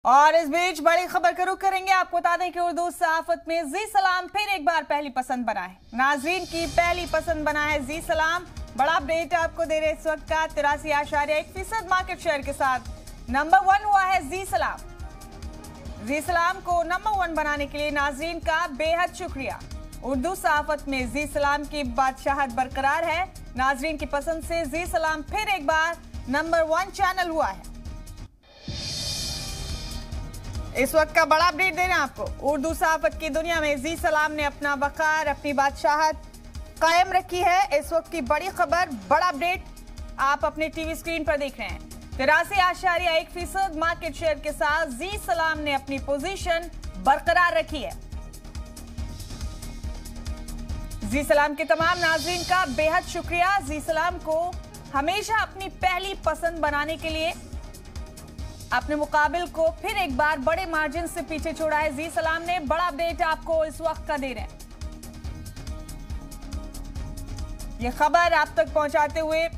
और इस बीच बड़ी खबर का रुख करेंगे। आपको बता दें कि उर्दू सहाफत में जी सलाम फिर एक बार पहली पसंद बना है। नाजरीन की पहली पसंद बना है जी सलाम। बड़ा अपडेट आपको दे रहे इस वक्त का 83.1% मार्केट शेयर के साथ नंबर 1 हुआ है जी सलाम। जी सलाम को नंबर 1 बनाने के लिए नाजरीन का बेहद शुक्रिया। उर्दू सहाफत में जी सलाम की बादशाहत बरकरार है। नाजरीन की पसंद से जी सलाम फिर एक बार नंबर 1 चैनल हुआ है। इस वक्त का बड़ा अपडेट दे रहे हैं आपको। उर्दू सहाफत की दुनिया में जी सलाम ने अपना वकार, अपनी बादशाहत कायम रखी है। इस वक्त की बड़ी खबर, बड़ा अपडेट आप अपने टीवी स्क्रीन पर देख रहे हैं। 83.1% मार्केट शेयर के साथ जी सलाम ने अपनी पोजीशन बरकरार रखी है। जी सलाम के तमाम नाजरीन का बेहद शुक्रिया। जी सलाम को हमेशा अपनी पहली पसंद बनाने के लिए अपने मुकाबिल को फिर एक बार बड़े मार्जिन से पीछे छोड़ा है जी सलाम ने। बड़ा अपडेट आपको इस वक्त का दे रहे हैं। यह खबर आप तक पहुंचाते हुए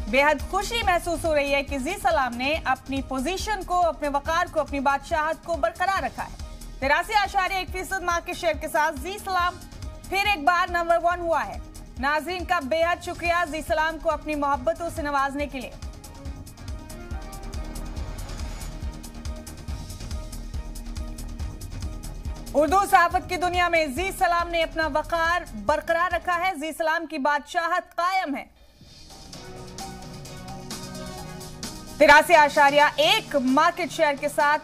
बेहद खुशी महसूस हो रही है कि जी सलाम ने अपनी पोजीशन को, अपने वकार को, अपनी बादशाहत को बरकरार रखा है। 83.1% मार्केट शेयर के साथ जी सलाम फिर एक बार नंबर 1 हुआ है। नाज़रीन का बेहद शुक्रिया जी सलाम को अपनी मोहब्बतों से नवाजने के लिए। उर्दू सहाफत की दुनिया में जी सलाम ने अपना वकार बरकरार रखा है। जी सलाम की बादशाहत कायम है। 83.1 मार्केट शेयर के साथ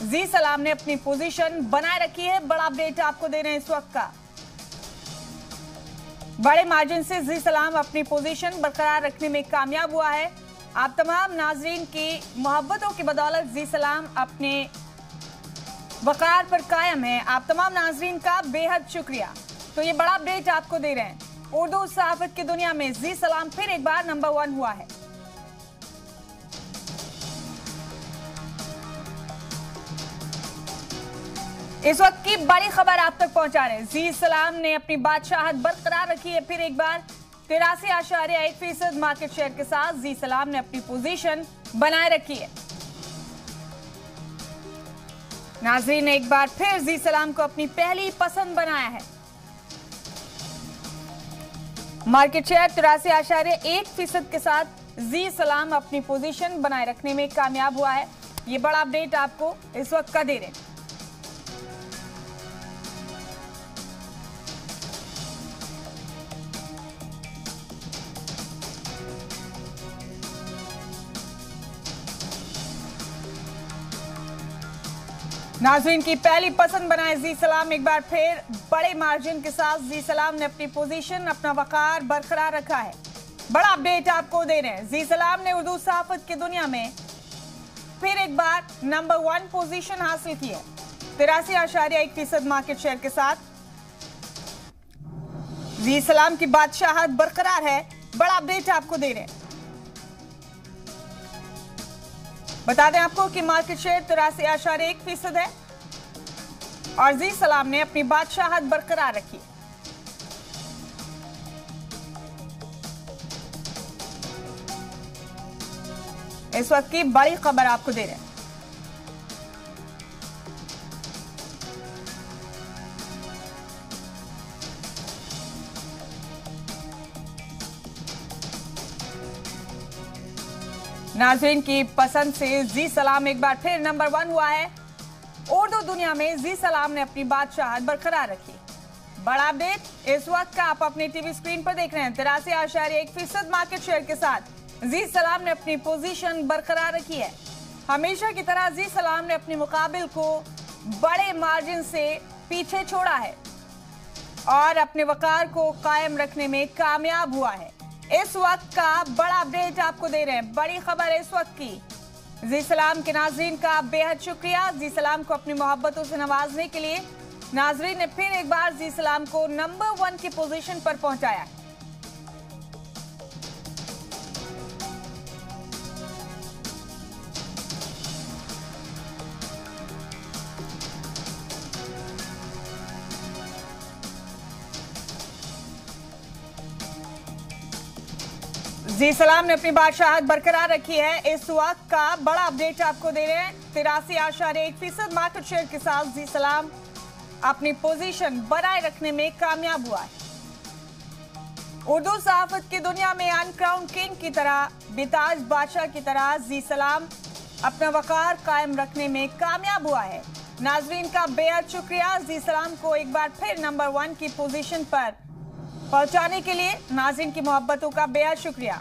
जी सलाम ने अपनी पोजीशन बनाए रखी है। बड़ा अपडेट आपको दे रहे हैं इस वक्त का। बड़े मार्जिन से जी सलाम अपनी पोजीशन बरकरार रखने में कामयाब हुआ है। आप तमाम नाजरीन की मोहब्बतों की बदौलत जी सलाम अपने वकार पर कायम है। आप तमाम नाजरीन का बेहद शुक्रिया। तो ये बड़ा अपडेट आपको दे रहे हैं। उर्दू सहाफत की दुनिया में जी सलाम फिर एक बार नंबर 1 हुआ है। इस वक्त की बड़ी खबर आप तक पहुंचा रहे हैं। जी सलाम ने अपनी बादशाहत बरकरार रखी है फिर एक बार। 83.1% मार्केट शेयर के साथ जी सलाम ने अपनी पोजीशन बनाए रखी है। नाज़रीन ने एक बार फिर जी सलाम को अपनी पहली पसंद बनाया है। मार्केट शेयर 83.1% के साथ जी सलाम अपनी पोजीशन बनाए रखने में कामयाब हुआ है। ये बड़ा अपडेट आपको इस वक्त का दे रहे हैं। नाज़रीन की पहली पसंद बनाए जी सलाम। एक बार फिर बड़े मार्जिन के साथ जी सलाम ने अपनी पोजीशन, अपना वकार बरकरार रखा है। बड़ा अपडेट आपको दे रहे हैं। जी सलाम ने उर्दू सहाफत की दुनिया में फिर एक बार नंबर 1 पोजीशन हासिल की है। 83.1% मार्केट शेयर के साथ जी सलाम की बादशाहत बरकरार है। बड़ा अपडेट आपको दे रहे हैं। बता दें आपको कि मार्केट शेयर 83.1% है और जी सलाम ने अपनी बादशाहत बरकरार रखी। इस वक्त की बड़ी खबर आपको दे रहे हैं। नाज़रीन की पसंद से जी सलाम एक बार फिर नंबर 1 हुआ है। उर्दू दुनिया में जी सलाम ने अपनी बादशाहत बरकरार रखी। बड़ा अपडेट इस वक्त का आप अपने टीवी स्क्रीन पर देख रहे हैं। 83.1% मार्केट शेयर के साथ जी सलाम ने अपनी पोजीशन बरकरार रखी है। हमेशा की तरह जी सलाम ने अपने मुकाबिल को बड़े मार्जिन से पीछे छोड़ा है और अपने वकार को कायम रखने में कामयाब हुआ है। इस वक्त का बड़ा अपडेट आपको दे रहे हैं। बड़ी खबर है इस वक्त की। जी सलाम के नाजरीन का बेहद शुक्रिया। जी सलाम को अपनी मोहब्बतों से नवाजने के लिए नाजरीन ने फिर एक बार जी सलाम को नंबर 1 की पोजीशन पर पहुंचाया है। जी सलाम ने अपनी बादशाहत बरकरार रखी है। इस वक्त का बड़ा अपडेट आपको दे रहे हैं। 83.1% मार्केट शेयर के साथ जी सलाम अपनी पोजीशन बनाए रखने में कामयाब हुआ है। उर्दू सहाफत की दुनिया में अनक्राउन किंग की तरह, बेताज बादशाह की तरह जी सलाम अपना वकार कायम रखने में कामयाब हुआ है। नाजरीन का बेहद शुक्रिया जी सलाम को एक बार फिर नंबर 1 की पोजीशन पर पहुंचाने के लिए। नाज़रीन की मोहब्बतों का बेहद शुक्रिया।